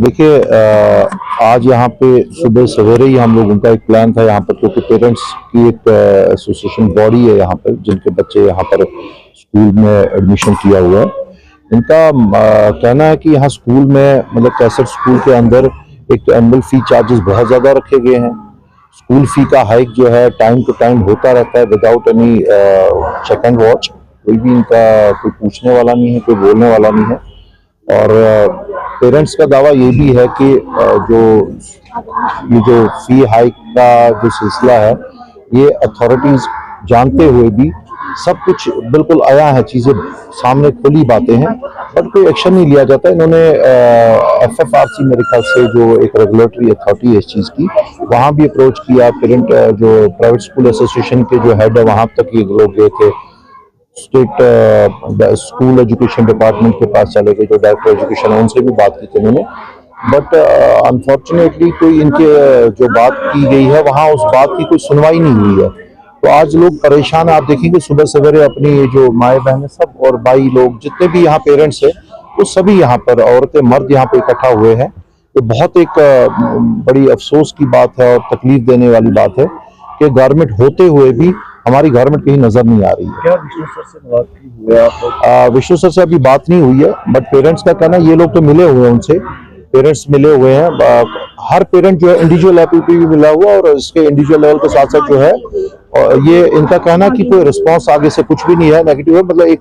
देखिए, आज यहाँ पे सुबह सवेरे ही हम लोगों का एक प्लान था यहाँ पर, क्योंकि पेरेंट्स की एक एसोसिएशन बॉडी है यहाँ पर, जिनके बच्चे यहाँ पर स्कूल में एडमिशन किया हुआ है। इनका कहना है कि यहाँ स्कूल में, मतलब कैसेट स्कूल के अंदर एक तो एनुअल फी चार्जेस बहुत ज़्यादा रखे गए हैं। स्कूल फी का हाइक जो है टाइम टू टाइम होता रहता है without any check and watch. कोई भी इनका कोई पूछने वाला नहीं है, कोई बोलने वाला नहीं है। और पेरेंट्स का दावा ये भी है कि ये जो फी हाइक का जो सिलसिला है, ये अथॉरिटीज जानते हुए भी सब कुछ बिल्कुल आया है, चीजें सामने खुली बातें हैं, बट कोई एक्शन नहीं लिया जाता। इन्होंने FFRC मेरे ख्याल से जो एक रेगुलेटरी अथॉरिटी है इस चीज की, वहां भी अप्रोच किया। पेरेंट जो प्राइवेट स्कूल एसोसिएशन के जो हेड है वहां तक ये लोग गए थे। स्टेट स्कूल एजुकेशन डिपार्टमेंट के पास चले गए, जो डायरेक्टर एजुकेशन है, उनसे भी बात की थी उन्होंने। बट अनफॉर्चुनेटली कोई इनके जो बात की गई है वहां उस बात की कोई सुनवाई नहीं हुई है। तो आज लोग परेशान है। आप देखेंगे सुबह सवेरे अपनी जो माए बहनें सब और भाई लोग जितने भी यहाँ पेरेंट्स है, वो सभी यहाँ पर, औरतें मर्द यहाँ पे इकट्ठा हुए हैं। तो बहुत एक बड़ी अफसोस की बात है और तकलीफ देने वाली बात है कि गवर्नमेंट होते हुए भी हमारी गवर्नमेंट कहीं नजर नहीं आ रही है। क्या विष्णु सर से बात की हुई है आप? विष्णु सर से अभी बात नहीं हुई है, बट पेरेंट्स का कहना, ये लोग तो मिले हुए हैं उनसे, पेरेंट्स मिले हुए हैं। हर पेरेंट जो है इंडिविजुअल लेवल पे भी मिला हुआ, और इसके इंडिविजुअल लेवल के साथ साथ जो है, और ये इनका कहना कि कोई रिस्पांस आगे से कुछ भी नहीं है, नेगेटिव है। मतलब एक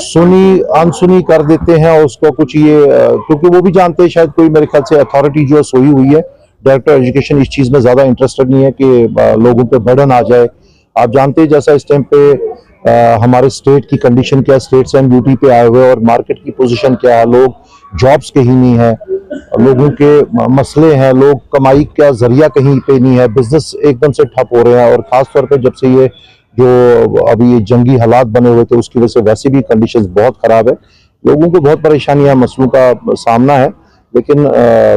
सुनी अनसुनी कर देते हैं उसको कुछ, ये क्योंकि वो भी जानते हैं शायद, कोई मेरे ख्याल से अथॉरिटी जो है सोई हुई है। डायरेक्टर एजुकेशन इस चीज में ज्यादा इंटरेस्टेड नहीं है कि लोगों पे बर्डन आ जाए। आप जानते हैं जैसा इस टाइम पे हमारे स्टेट की कंडीशन क्या है, स्टेट्स एंड ड्यूटी पे आए हुए, और मार्केट की पोजीशन क्या है, लोग जॉब्स कहीं नहीं है, लोगों के मसले हैं, लोग कमाई का जरिया कहीं पे नहीं है, बिजनेस एकदम से ठप हो रहे हैं। और खास तौर पे जब से ये जो अभी ये जंगी हालात बने हुए थे, उसकी वजह से वैसे भी कंडीशंस बहुत खराब है, लोगों को बहुत परेशानियां, मसलों का सामना है। लेकिन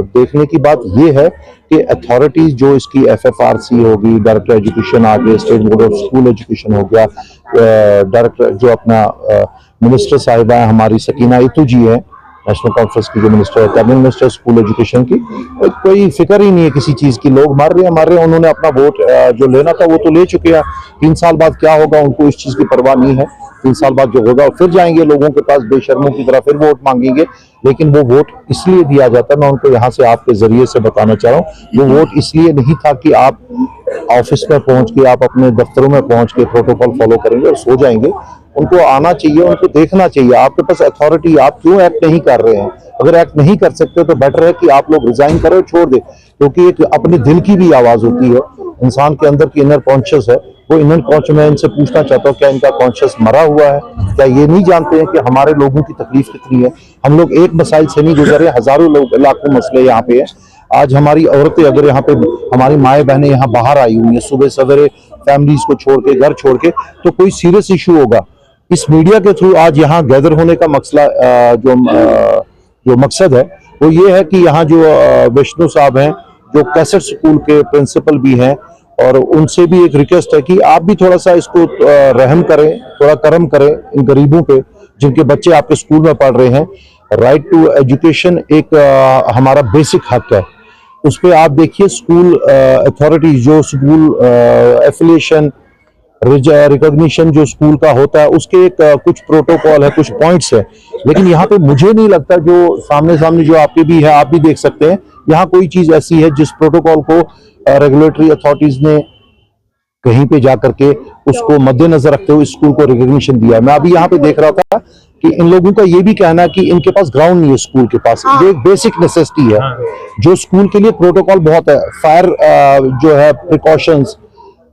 देखने की बात यह है कि अथॉरिटीज जो इसकी FFRC होगी, डायरेक्टर एजुकेशन आ गए, state board of school education हो गया, डायरेक्टर जो अपना मिनिस्टर साहिबा है हमारी सकीना इतू जी है, नेशनल कॉन्फ्रेंस की जो मिनिस्टर है, कैबिनेट मिनिस्टर स्कूल एजुकेशन की, कोई फिक्र ही नहीं है किसी चीज की। लोग मर रहे हैं। उन्होंने अपना वोट जो लेना था वो तो ले चुके हैं। 3 साल बाद क्या होगा उनको इस चीज की परवाह नहीं है। 3 साल बाद जो होगा फिर जाएंगे लोगों के पास बेशर्मों की तरह, फिर वोट मांगेंगे। लेकिन वो वोट इसलिए दिया जाता है, मैं उनको यहाँ से आपके जरिए से बताना चाह रहा हूँ, वो वोट इसलिए नहीं था कि आप ऑफिस में पहुंच के, आप अपने दफ्तरों में पहुंच के प्रोटोकॉल फॉलो करेंगे और सो जाएंगे। उनको आना चाहिए, उनको देखना चाहिए, आपके पास अथॉरिटी, आप क्यों एक्ट नहीं कर रहे हैं। अगर एक्ट नहीं कर सकते तो बेटर है कि आप लोग रिजाइन करें और छोड़ दें, क्योंकि एक अपने दिल की भी आवाज होती है इंसान के अंदर की, इनर कॉन्शियस है वो। इनर कॉन्शियस, मैं इनसे पूछना चाहता हूँ, क्या इनका कॉन्शियस मरा हुआ है? क्या ये नहीं जानते हैं कि हमारे लोगों की तकलीफ कितनी है? हम लोग एक मसाइल से नहीं गुजरे, हजारों लोग, लाखों मसले यहाँ पे है। आज हमारी औरतें, अगर यहाँ पे हमारी माए बहनें यहाँ बाहर आई हुई है सुबह सवेरे, फैमिलीज को छोड़ के, घर छोड़ के, तो कोई सीरियस इशू होगा। इस मीडिया के थ्रू आज यहाँ गैदर होने का मसला, जो मकसद है वो ये है कि यहाँ जो विष्णु साहब हैं, जो कैसेट स्कूल के प्रिंसिपल भी हैं, और उनसे भी एक रिक्वेस्ट है कि आप भी थोड़ा सा इसको रहम करें, थोड़ा करम करें इन गरीबों पे जिनके बच्चे आपके स्कूल में पढ़ रहे हैं। राइट टू एजुकेशन एक हमारा बेसिक हक है। उस पर आप देखिए स्कूल अथॉरिटी, जो स्कूल एफिलिएशन रिकॉग्निशन जो स्कूल का होता है, उसके एक कुछ प्रोटोकॉल है, कुछ पॉइंट्स है। लेकिन यहाँ पे मुझे नहीं लगता, जो सामने जो आपके भी है, आप भी देख सकते हैं, यहाँ कोई चीज ऐसी है जिस प्रोटोकॉल को रेगुलेटरी अथॉरिटीज ने कहीं पे जाकर के उसको मद्देनजर रखते हुए स्कूल को रिकॉग्निशन दिया। मैं अभी यहाँ पे देख रहा था कि इन लोगों का ये भी कहना है कि इनके पास ग्राउंड नहीं है स्कूल के पास। ये एक बेसिक नेसेसिटी है, जो स्कूल के लिए प्रोटोकॉल बहुत है, फायर जो है प्रिकॉशंस,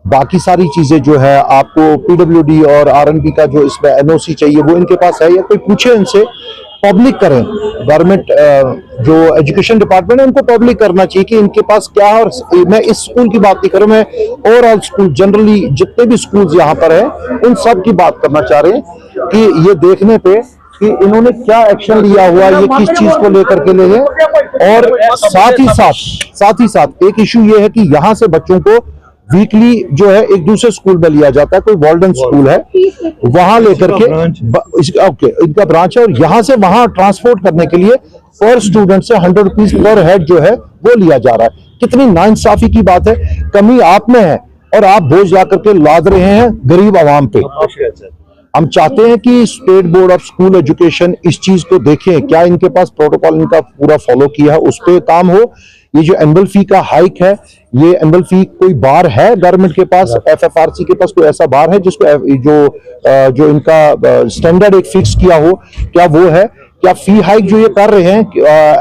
बाकी सारी चीजें जो है, आपको PWD और RNP का जो इसमें NOC चाहिए वो इनके पास है, या कोई पूछे इनसे, पब्लिक करें। गवर्नमेंट जो एजुकेशन डिपार्टमेंट है उनको पब्लिक करना चाहिए कि इनके पास क्या है। और मैं इस स्कूल की बात नहीं कर रहा, मैं ओवरऑल स्कूल, जनरली जितने भी स्कूल्स यहाँ पर हैं उन सब की बात करना चाह रहे हैं कि ये देखने पे कि इन्होंने क्या एक्शन लिया हुआ, ये किस चीज को लेकर के ले गए। और साथ ही साथ एक इशू ये है कि यहाँ से बच्चों को वीकली जो है एक दूसरे स्कूल में लिया जाता है, कोई वॉल्डन स्कूल है वहां लेकर के ओके इनका ब्रांच है, और यहाँ से वहां ट्रांसपोर्ट करने के लिए पर स्टूडेंट से 100 रुपीज पर हेड जो है वो लिया जा रहा है। कितनी नाइंसाफी की बात है, कमी आप में है और आप बोझ ला करके लाद रहे हैं गरीब आवाम पे। हम चाहते हैं कि state board of school education इस चीज को देखें, क्या इनके पास प्रोटोकॉल इनका पूरा फॉलो किया है, उस पर काम हो। ये जो एनुअल फी का हाइक है, ये एनुअल फी कोई बार है गवर्नमेंट के पास, एफएफआरसी के पास कोई ऐसा बार है जिसको जो इनका स्टैंडर्ड एक फिक्स किया हो, क्या वो है? क्या फी हाइक जो ये कर रहे हैं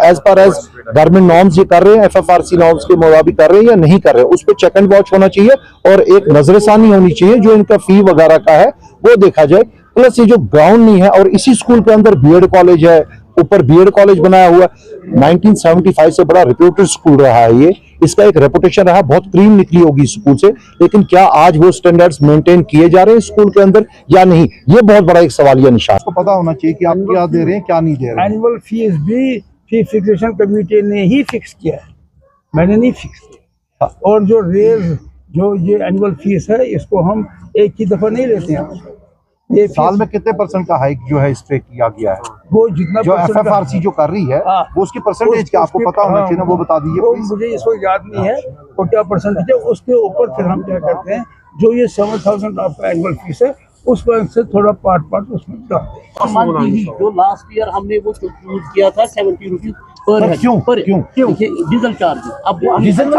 as per as government norms ये कर रहे हैं, एफएफआरसी नॉर्म्स के मुताबिक कर रहे हैं या नहीं कर रहे हैं, उस पर चेक एंड वॉच होना चाहिए और एक नजरसानी होनी चाहिए जो इनका फी वगैरह का है वो देखा जाए। प्लस ये जो ग्राउंड नहीं है, और इसी स्कूल के अंदर बीएड कॉलेज है, ऊपर बीएड कॉलेज बनाया हुआ, 1975 से बड़ा रिप्यूटेड स्कूल रहा है ये, इसका एक रेपुटेशन रहा, बहुत क्रीम निकली होगी स्कूल से, लेकिन क्या आज वो स्टैंडर्ड्स मेंटेन किए जा रहे हैं स्कूल के अंदर या नहीं, ये बहुत बड़ा एक सवालिया निशान। आपको पता होना चाहिए कि आप क्या दे रहे हैं क्या नहीं दे रहे हैं। एनुअल फीस भी फी फिक्सेशन कमेटी ने ही फिक्स किया है, मैंने नहीं फिक्स किया। और जो ये एनुअल फीस है इसको हम एक ही दफा नहीं लेते हैं, ये साल में कितने % का हाइक जो है इस पे किया गया है? वो जितना जो एफएफआरसी जो कर रही है वो उसकी परसेंटेज क्या आपको पता होना चाहिए ना, वो बता दीजिए प्लीज। मुझे इसको याद नहीं है वो क्या परसेंटेज है, उसके ऊपर फिर हम क्या करते हैं, जो ये 7,000 आपका एनुअल फीस है उस पर से थोड़ा पार्ट उसमें डालते हैं। जो लास्ट ईयर हमने वो चूज किया था 70 रुपीज पर हेड। क्यों डीजल चार्ज, अब डीजल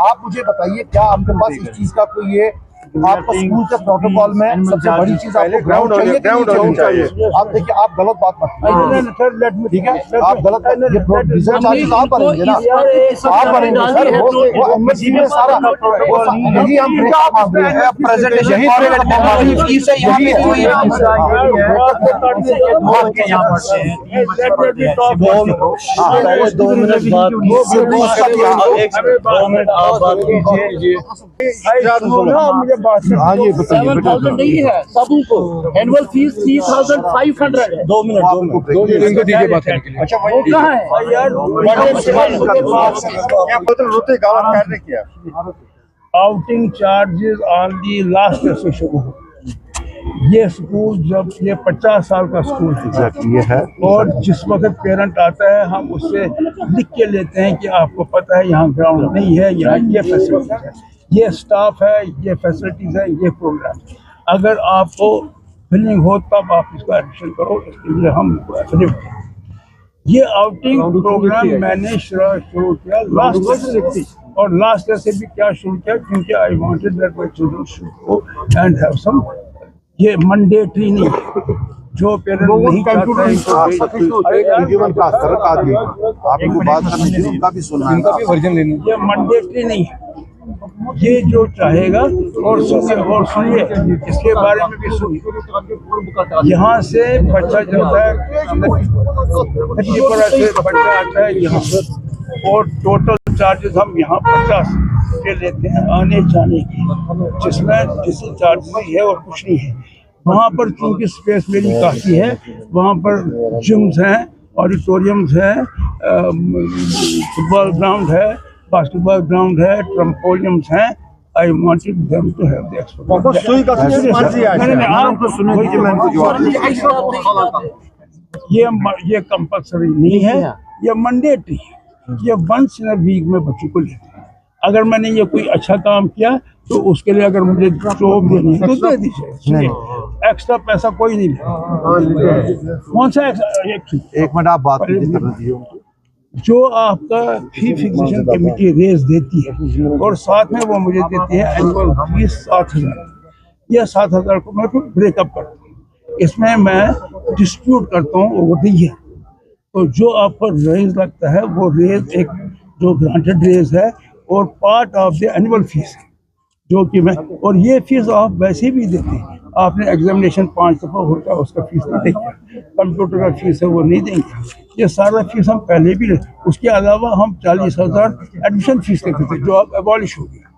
आप मुझे बताइए क्या आपके पास इस चीज का कोई ये आपको स्कूल के प्रोटोकॉल में सबसे बड़ी चीज आपको ग्राउंड चाहिए कि नहीं चाहिए? आप देखिए आप गलत बात मत, ठीक है, आप गलत ये डीजल चार्जेस आप भरेंगे ना, आप भरेंगे सर, वो एमएससी में सारा यही हम मांग रहे हैं प्रेजेंटेशन हाँ ये बताइए 7,000 नहीं है सबों को, एनुअल फीस 3,500 है। 2 मिनट बात करने के लिए। अच्छा वो कहाँ है? Outing charges on the last से शुरू हो। ये स्कूल जब ये 50 साल का स्कूल ये है, और जिस वक्त पेरेंट आता है हम उससे लिख के लेते हैं कि आपको पता है यहाँ ग्राउंड नहीं है, यहाँ ये फैसिलिटीज है, ये स्टाफ है, ये फैसिलिटीज है, ये प्रोग्राम। अगर आपको फीलिंग हो तब आप इसका एडमिशन करो, इसके लिए हम ये आउटिंग प्रोग्राम मैंने शुरू किया लास्ट ईयर से, और लास्ट ईयर से भी क्या शुरू किया क्योंकि I wanted that my children should go and have some, ये मैंडेटरी नहीं है, जो पेरेंट नहीं करता है ये मैंडेटरी नहीं है, ये जो चाहेगा। और सुनिए इसके बारे में भी सुनिए, यहाँ से बच्चा जाता है, से बच्चा आता है यहाँ पर, और टोटल चार्जेस हम यहाँ 50 के लेते हैं आने जाने की, जिसमें जिससे चार्जेस है और कुछ नहीं है। वहाँ पर चूंकि स्पेस मेरी काफ़ी है, वहाँ पर जिम्स हैं, ऑडिटोरियम्स हैं, फुटबॉल ग्राउंड है, बास्केटबॉल ग्राउंड है, ट्रम्पोलियम्स हैं। I wanted them to have the ये कंपल्सरी नहीं है, ये मैंडेटरी है, ये वंस इन अ वीक में बच्चों को लेते हैं। अगर मैंने ये कोई अच्छा काम किया तो उसके लिए अगर मुझे जॉब देनी है तो दे दीजिए, एक्स्ट्रा पैसा कोई नहीं लेगा। कौन सा एक मिनट आप बात कीजिए। जो आपका फी फिक्सेशन कमेटी रेज देती है और साथ में वो मुझे देती है एनुअल फीस 7,000, यह 7,000 को मैं फिर ब्रेकअप करता हूँ, इसमें मैं डिस्ट्रीब्यूट करता हूँ वो दी है। तो जो आपको रेज लगता है वो रेज एक जो ग्रांटेड रेज है और part of the annual fees है, जो कि मैं, और ये फीस आप वैसे भी देते हैं, आपने एग्जामिनेशन 5 दफ़ा होता है उसका फीस नहीं देंगे, कंप्यूटर का फीस है वो नहीं देंगे, ये सारा फीस हम पहले भी ले। उसके अलावा हम 40,000 एडमिशन फीस लेते थे जो अब एबॉलिश हो गया।